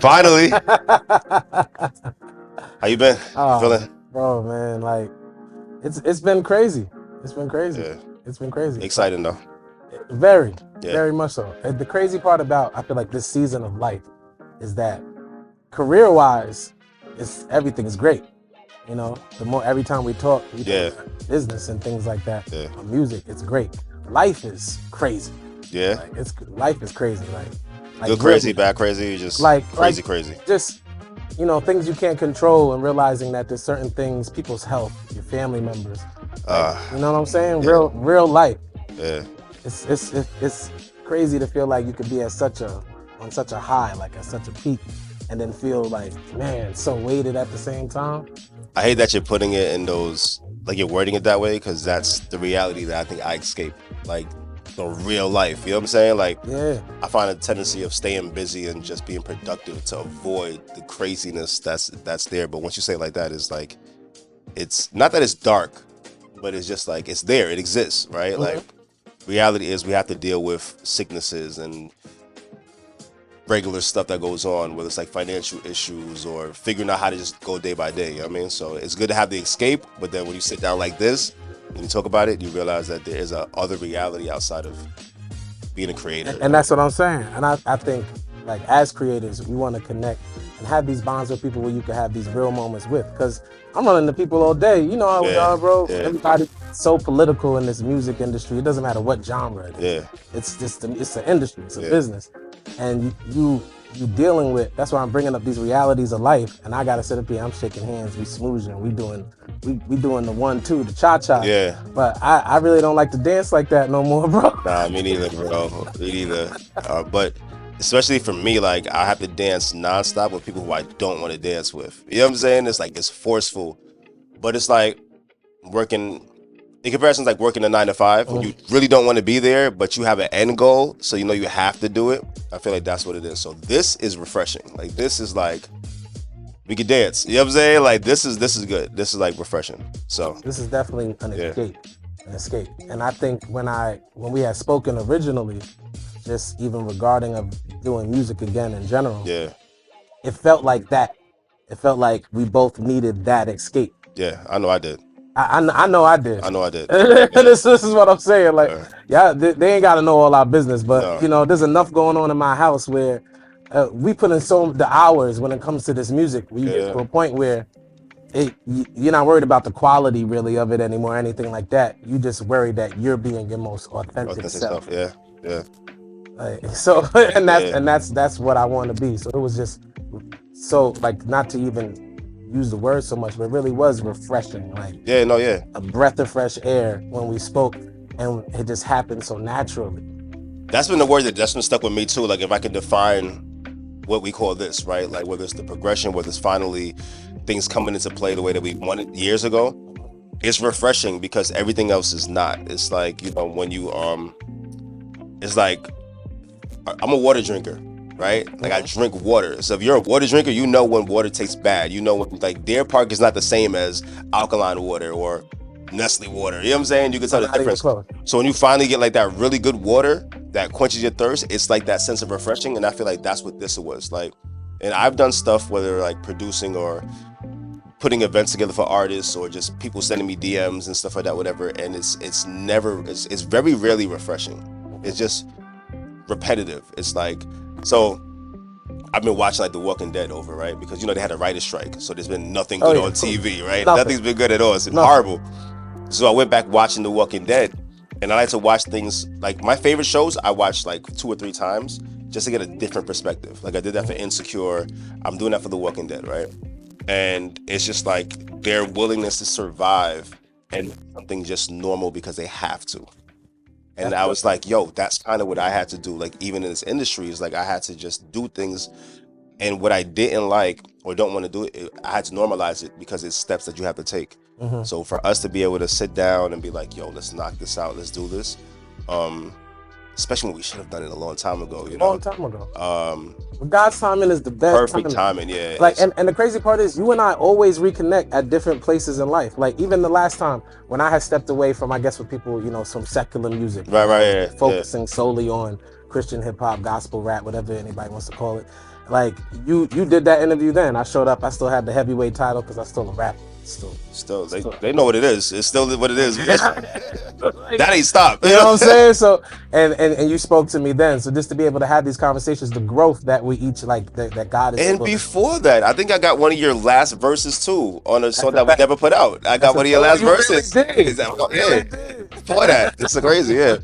Finally. How you been? Oh, Feeling? bro, man, like it's been crazy. It's been crazy. Yeah. It's been crazy. Like Exciting though. very, Yeah. very much so. And the crazy part about I feel like this season of life is that career-wise, it's everything is great. You know, the more every time we talk Yeah. about business and things like that. Yeah. Music, it's great. Life is crazy. Yeah. Like life is crazy. Like Good crazy, really, bad crazy, just like crazy crazy. just things you can't control and realizing that there's certain things, people's health, your family members, like you know what I'm saying, Yeah. real life. Yeah. It's crazy to feel like you could be at on such a high, like at such a peak, and then feel like, man, so weighted at the same time. I hate that you're putting it in those, like you're wording it that way, because that's the reality that I think I escape. Like the real life. You know what I'm saying? Like Yeah, I find a tendency of staying busy and just being productive to avoid the craziness that's there. But once you say it like that, it's like it's not that it's dark, but it's just like it's there. It exists, right? Like reality is we have to deal with sicknesses and regular stuff that goes on, whether it's like financial issues or figuring out how to just go day by day. You know what I mean? So it's good to have the escape, but then when you sit down like this and you talk about it, you realize that there is a other reality outside of being a creator. and that's what I'm saying. And I think, like, as creators, we want to connect and have these bonds with people where you can have these real moments with. Because I'm running to people all day. You know how we Yeah, are, bro. yeah. Everybody's so political in this music industry. It doesn't matter what genre it is. Yeah, It's just it's an industry. It's a Yeah. business, and you dealing with. That's why I'm bringing up these realities of life. And I gotta sit up here. I'm shaking hands. We smoozing. We doing the 1-2, the cha cha. yeah. But I really don't like to dance like that no more, bro. Nah, me neither, bro. Me neither. But especially for me, like I have to dance nonstop with people who I don't want to dance with. You know what I'm saying? It's like it's forceful, but it's like working. In comparison, it's like working a 9 to 5 when you really don't want to be there, but you have an end goal, so you know you have to do it. I feel like that's what it is. So this is refreshing. Like this is like we could dance. You know what I'm saying? Like this is good. This is like refreshing. So This is definitely an Yeah. escape, an escape. And I think when we had spoken originally, just even regarding of doing music again in general, yeah, it felt like that. It felt like we both needed that escape. yeah. I know I did. I know I did. I know I did. this is what I'm saying. Like, Uh, yeah, they ain't got to know all our business, but No. there's enough going on in my house where we put in the hours when it comes to this music. Where you get Yeah. to a point where you're not worried about the quality really of it anymore, or anything like that. You just worry that you're being your most authentic Authentic self. stuff. Yeah, yeah. So and Yeah. that's what I want to be. So it was just so, like, not to even use the word so much, but it really was refreshing, like Yeah, no, yeah. a breath of fresh air when we spoke, and it just happened so naturally. That's been the word that's been stuck with me too. Like if I could define what we call this, right? Like whether it's the progression, whether it's finally things coming into play the way that we wanted years ago, it's refreshing because everything else is not. It's like, when you it's like I'm a water drinker, right? Like I drink water. So if you're a water drinker, you know when water tastes bad. You know when, like, Deer Park is not the same as alkaline water or Nestle water. You know what I'm saying? You can tell the Not even difference. close. So when you finally get like that really good water that quenches your thirst, it's like that sense of refreshing. And I feel like that's what this was like. And I've done stuff, whether like producing or putting events together for artists or just people sending me DMs and stuff like that, whatever. And it's very rarely refreshing. It's just repetitive. It's like, so I've been watching like The Walking Dead over, right? Because they had a writer's strike, so there's been nothing good yeah, on TV, right? Nothing. Nothing's been good at all. It's been Nothing. horrible. So I went back watching The Walking Dead, and I like to watch things like my favorite shows. I watch like 2 or 3 times just to get a different perspective. Like I did that for Insecure. I'm doing that for The Walking Dead, right? And it's just like their willingness to survive and something just normal because they have to. And I was like, yo, that's kind of what I had to do. Like, even in this industry, is like I had to just do things. And what I didn't like or don't want to do, I had to normalize it because it's steps that you have to take. So for us to be able to sit down and be like, yo, let's knock this out. Let's do this. Especially when we should have done it a long time ago, Long time ago. But God's timing is the best. Perfect timing, yeah. Like, and the crazy part is, you and I always reconnect at different places in life. Like, even the last time when I had stepped away from, I guess, with people, some secular music, Right, yeah. focusing solely on Christian hip hop, gospel rap, whatever anybody wants to call it. like you did that interview then. I showed up. I still had the heavyweight title because I still a rapper. Still, they know what it is. It's still what it is. That ain't stopped. You know what I'm saying? So, and you spoke to me then. So just to be able to have these conversations, the growth that we each like that God is. And before that, I think I got one of your last verses too on a song that we never put out. I got one of your last verses. Really Before that, it's crazy. Yeah.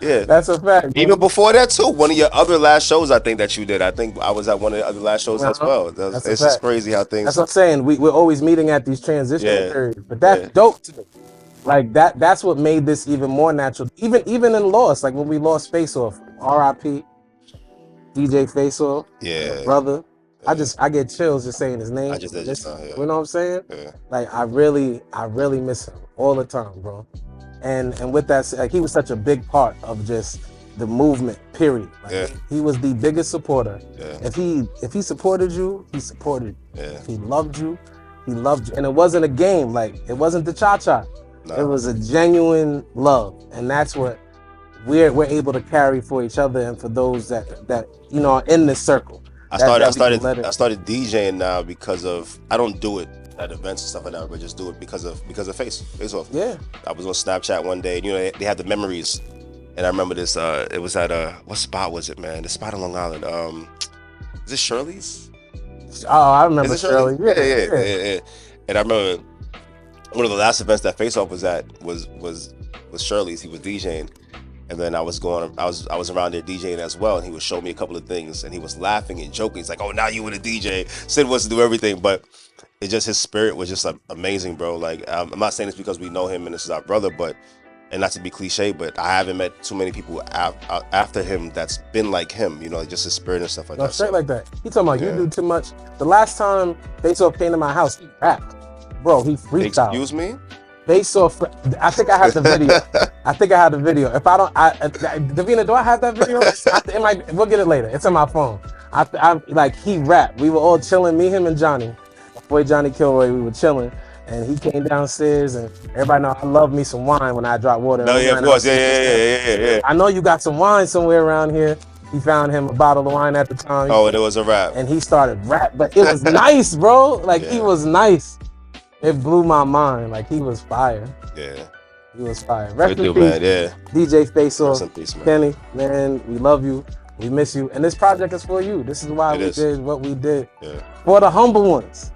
Yeah, that's a fact. Even before that too, one of your other last shows, I think that you did. I think I was at one of the other last shows as well. It's just crazy how things. That's what I'm saying. We're always meeting at these transition periods, but that's dope to me. Like that's what made this even more natural. Even in Lost, like when we lost Face Off, R.I.P. DJ Face Off, brother. Yeah. I get chills just saying his name. I just did just now, You know what I'm saying? Yeah. Like I really miss him all the time, bro. And with that, like he was such a big part of just the movement. Period. Like, he was the biggest supporter. Yeah. If he supported you, he supported you. Yeah. If he loved you, he loved you. And it wasn't a game. Like it wasn't the cha-cha. No. It was a genuine love, and that's what we're able to carry for each other and for those that you know are in this circle. I started DJing now because of I don't do it at events and stuff like that, but just do it because of Face Off. Yeah. I was on Snapchat one day, and you know they had the memories, and I remember this. It was at what spot was it, man? The spot on Long Island. Is it Shirley's? Oh, I remember Shirley. Yeah. And I remember one of the last events that Face Off was at was Shirley's. He was DJing, and then I was around there DJing as well, and he would show me a couple of things, and he was laughing and joking. He's like, "Oh, now you with a DJ." Sid wants to do everything, but it just his spirit was just amazing, bro. Like I'm not saying this because we know him and this is our brother, but and not to be cliche, but I haven't met too many people after him that's been like him. You know, like just his spirit and stuff like that. Straight like that. He talking about you do too much. The last time Face Off came to my house, he rapped. Bro, he freaked out. Excuse me? Face Off. I think I have the video. If I don't, Davina, do I have that video? We'll get it later. It's on my phone. Like he rapped. We were all chilling. Me, him, and Johnny. My boy Johnny Kilroy. We were chilling, and he came downstairs. And everybody know I love me some wine when I drop water. No, yeah, of course, yeah. I know you got some wine somewhere around here. He found him a bottle of wine at the time. Oh, and it was a rap. And he started rap, but it was nice, bro. Like he was nice. It blew my mind. Like he was fire. Yeah. He was fire. Rest in peace, man. Yeah. DJ Face Off. Kenny, man, we love you. We miss you. And this project is for you. This is why we did what we did. Yeah. For the humble ones.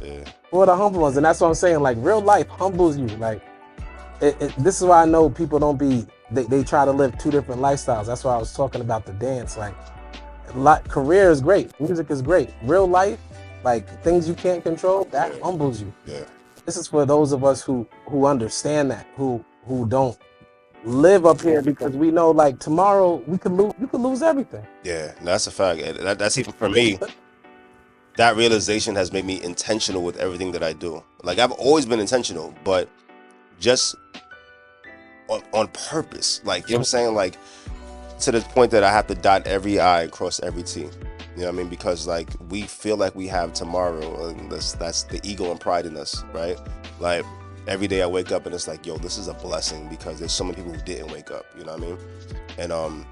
Yeah. For the humble ones. And that's what I'm saying. Like real life humbles you. Like this is why I know people don't be they try to live two different lifestyles. That's why I was talking about the dance. Like career is great. Music is great. Real life, like things you can't control, that humbles you. Yeah. This is for those of us who understand that, who don't live up here because we know like tomorrow you could lose everything. Yeah, that's a fact. That's even for me. That realization has made me intentional with everything that I do. Like I've always been intentional, but just on purpose. Like you know what I'm saying? Like to the point that I have to dot every I and cross every T. You know what I mean? Because like we feel like we have tomorrow, and that's the ego and pride in us, right? Like every day I wake up and it's like, yo, this is a blessing because there's so many people who didn't wake up. You know what I mean? And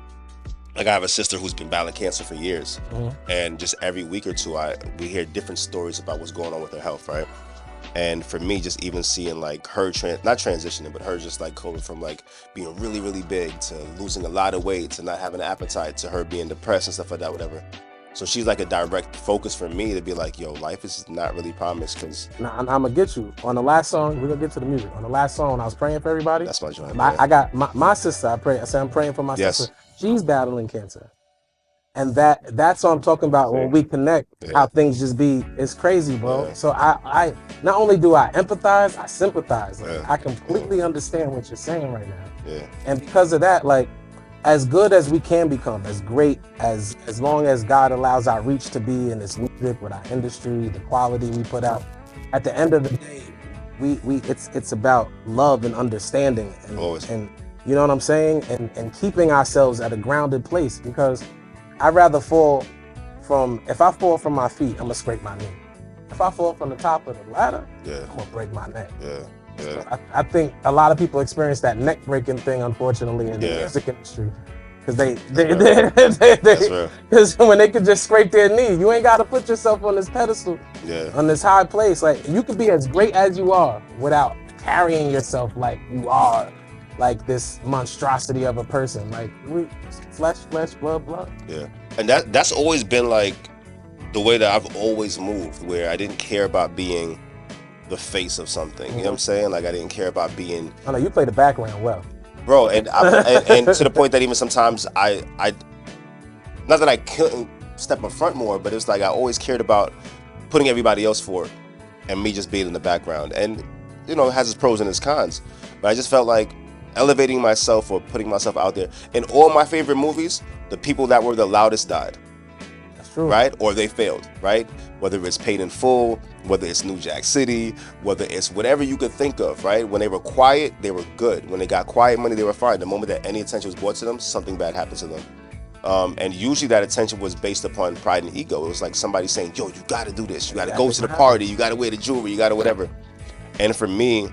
like I have a sister who's been battling cancer for years, and just every week or two we hear different stories about what's going on with her health, right? And for me, just even seeing like her not transitioning, but her just like going from like being really, really big to losing a lot of weight to not having an appetite to her being depressed and stuff like that, whatever. So she's like a direct focus for me to be like, yo, life is not really promised because... Nah, I'm going to get you. On the last song, we're going to get to the music. On the last song, when I was praying for everybody. That's my joint. I got my sister, I said I'm praying for my sister. She's battling cancer. And that's what I'm talking about when we connect, how things just be, it's crazy, bro. Yeah. So I not only do I empathize, I sympathize. Like, I completely understand what you're saying right now. Yeah. And because of that, like, as good as we can become, as great as long as God allows our reach to be in this music with our industry, the quality we put out, at the end of the day, it's about love and understanding and you know what I'm saying? And keeping ourselves at a grounded place, because I'd rather if I fall from my feet, I'm gonna scrape my knee. If I fall from the top of the ladder, I'm gonna break my neck. Yeah. So I think a lot of people experience that neck breaking thing, unfortunately, in the music industry. Because because when they could just scrape their knee, you ain't got to put yourself on this pedestal, on this high place. Like, you could be as great as you are without carrying yourself like you are, like this monstrosity of a person. Like, flesh, blood. Yeah, and that's always been like the way that I've always moved, where I didn't care about being the face of something. You know what I'm saying? Like, I didn't care about being. I know you play the background well, bro, and to the point that even sometimes I not that I couldn't step in front more, but it's like I always cared about putting everybody else forward and me just being in the background. And you know, it has its pros and its cons, but I just felt like elevating myself or putting myself out there. In all my favorite movies, the people that were the loudest died. That's true. Right? Or they failed, right? Whether it's Paid in Full, whether it's New Jack City, whether it's whatever you could think of, right? When they were quiet, they were good. When they got quiet money, they were fine. The moment that any attention was brought to them, something bad happened to them. And usually that attention was based upon pride and ego. It was like somebody saying, yo, you gotta do this. You gotta go to the party. You gotta wear the jewelry. You gotta whatever. And for me,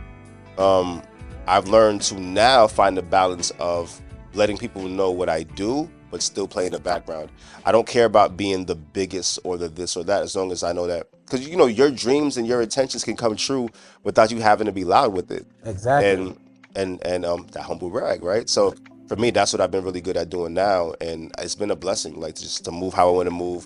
I've learned to now find the balance of letting people know what I do, but still play in the background. I don't care about being the biggest or the this or that, as long as I know that, because you know, your dreams and your intentions can come true without you having to be loud with it. Exactly. And that humble brag, right? So for me, that's what I've been really good at doing now, and it's been a blessing, like just to move how I want to move.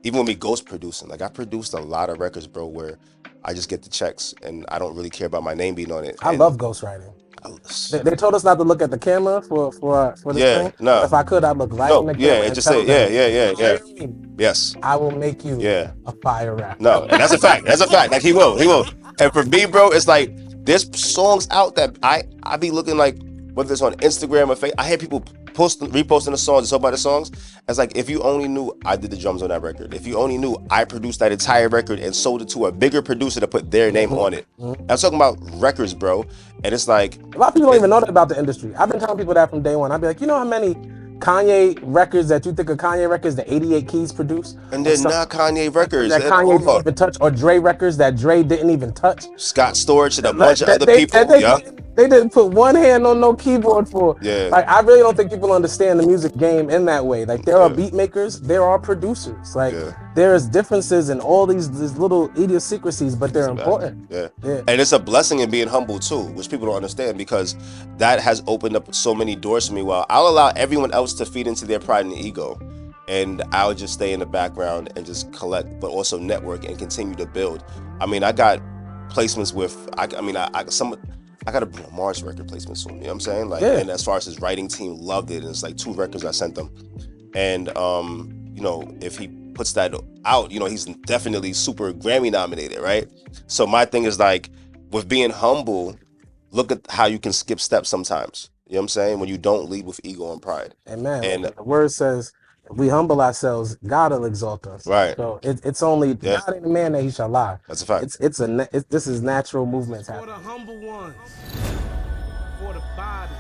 Even with me ghost producing, like I produced a lot of records, bro, where I just get the checks and I don't really care about my name being on it. I love ghostwriting. They told us not to look at the camera for this thing. No. If I could, I'd look right in the camera. And just say, yeah. Yes. I will make you a fire rapper. No, and that's a fact. That's a fact. Like he will. And for me, bro, it's like there's songs out that I be looking like, whether it's on Instagram or Facebook, I hear people reposting the songs and talk about the songs. It's like, if you only knew I did the drums on that record, if you only knew I produced that entire record and sold it to a bigger producer to put their name on it. I'm talking about records, bro. And it's like, a lot of people don't even know that about the industry. I've been telling people that from day one. I'd be like, you know how many Kanye records that you think of Kanye records that 88 Keys produced? And they're not Kanye records. That Kanye didn't even touch, or Dre records that Dre didn't even touch. Scott Storch and a bunch of other people. They didn't put one hand on no keyboard for. Yeah. Like, I really don't think people understand the music game in that way. Like, there are beat makers, there are producers. Like, there's differences in all these little idiosyncrasies, but they're important. Yeah. And it's a blessing in being humble too, which people don't understand, because that has opened up so many doors for me. While I'll allow everyone else to feed into their pride and got and I'll just stay in the background and just collect, but also network and continue to build. I mean, I got placements with, I got a Bruno Mars record placement soon, you know what I'm saying? Like, and as far as his writing team loved it, and it's like 2 records I sent them. And, you know, if he puts that out, you know, he's definitely super Grammy nominated, right? So my thing is like, with being humble, look at how you can skip steps sometimes. You know what I'm saying? When you don't lead with ego and pride. Amen. And the word says, if we humble ourselves, God will exalt us. Right. So it's only God ain't a man that he shall lie. That's a fact. This is natural movements happening. For the humble ones, for the body.